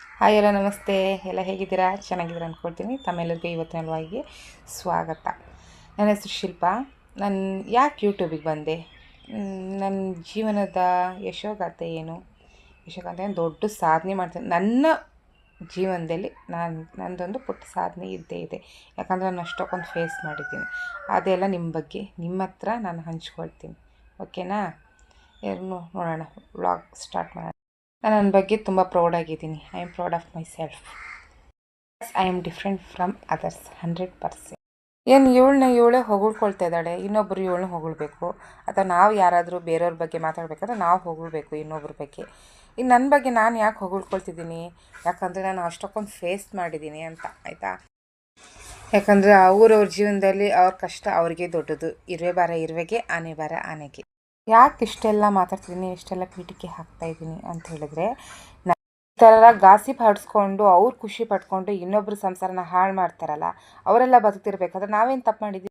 Hi ಎಲ್ಲ ನಮಸ್ತೆ. ಎಲ್ಲ ಹೇಗಿದ್ದೀರಾ? ಚೆನ್ನಾಗಿದ್ದೀರಾ ಅಂದ್ಕೊಳ್ತೀನಿ. ತಮ್ಮೆಲ್ಲರಿಗೂ ಇವತ್ತಿನ ಅಲ್ವಾಗಿ ಸ್ವಾಗತ. ನನ್ನ ಹೆಸರು ಶಿಲ್ಪಾ. ನಾನು ಯಾಕೆ ಯೂಟ್ಯೂಬಿಗೆ ಬಂದೆ? ನನ್ನ ಜೀವನದ ಯಶೋಗಾಥೆ ಏನು? ಯಶೋಗಾಥೆ ದೊಡ್ಡ ಸಾಧನೆ ಮಾಡ್ತೀನಿ ನನ್ನ ಜೀವನದಲ್ಲಿ. ನನ್ನದೊಂದು ಪುಟ್ಟ ಸಾಧನೆ ಇದ್ದೇ ಇದೆ. ಯಾಕಂದರೆ ನಾನು ಅಷ್ಟೊಂದು ಫೇಸ್ ಮಾಡಿದ್ದೀನಿ. ಅದೆಲ್ಲ ನಿಮ್ಮ ಬಗ್ಗೆ ನಿಮ್ಮ ಹತ್ರ ನಾನು ಹಂಚ್ಕೊಳ್ತೀನಿ. ಓಕೆನಾ? ನೋಡೋಣ, ವ್ಲಾಗ್ ಸ್ಟಾರ್ಟ್ ಮಾಡೋಣ. ನಾನು ನನ್ನ ಬಗ್ಗೆ ತುಂಬ ಪ್ರೌಡಾಗಿದ್ದೀನಿ. I am proud of myself. I am different from others 100%. ಏನು ಇವಳೇ ಹೊಗಳ್ಕೊಳ್ತಾ ಇದ್ದಾಳೆ, ಇನ್ನೊಬ್ಬರು ಇವಳನ್ನ ಹೊಗಳ್ಬೇಕು. ಅಥವಾ ನಾವು ಯಾರಾದರೂ ಬೇರೆಯವ್ರ ಬಗ್ಗೆ ಮಾತಾಡಬೇಕಾದ್ರೆ ನಾವು ಹೊಗಳ್ಬೇಕು ಇನ್ನೊಬ್ರ ಬಗ್ಗೆ. ಇನ್ನು ನನ್ನ ಬಗ್ಗೆ ನಾನು ಯಾಕೆ ಹೊಗಳ್ಕೊಳ್ತಿದ್ದೀನಿ? ಯಾಕಂದರೆ ನಾನು ಅಷ್ಟೊಂದು ಫೇಸ್ ಮಾಡಿದ್ದೀನಿ ಅಂತ, ಆಯಿತಾ? ಯಾಕಂದರೆ ಅವ್ರವ್ರ ಜೀವನದಲ್ಲಿ ಅವ್ರ ಕಷ್ಟ ಅವ್ರಿಗೆ ದೊಡ್ಡದು. ಇರುವೆ ಬಾರ ಇರುವೆಗೆ, ಆನೆ ಬಾರ ಆನೆಗೆ. ಯಾಕೆ ಇಷ್ಟೆಲ್ಲ ಮಾತಾಡ್ತಿದ್ದೀನಿ, ಇಷ್ಟೆಲ್ಲ ಪೀಠಿಕೆ ಹಾಕ್ತಾಯಿದ್ದೀನಿ ಅಂತ ಹೇಳಿದ್ರೆ, ಈ ಥರ ಗಾಸಿಪ್ ಹಡಿಸ್ಕೊಂಡು ಅವ್ರು ಖುಷಿ ಪಟ್ಕೊಂಡು ಇನ್ನೊಬ್ಬರು ಸಂಸಾರನ ಹಾಳು ಮಾಡ್ತಾರಲ್ಲ, ಅವರೆಲ್ಲ ಬದುಕ್ತಿರ್ಬೇಕಾದ್ರೆ ನಾವೇನು ತಪ್ಪು ಮಾಡಿದ್ದೀವಿ?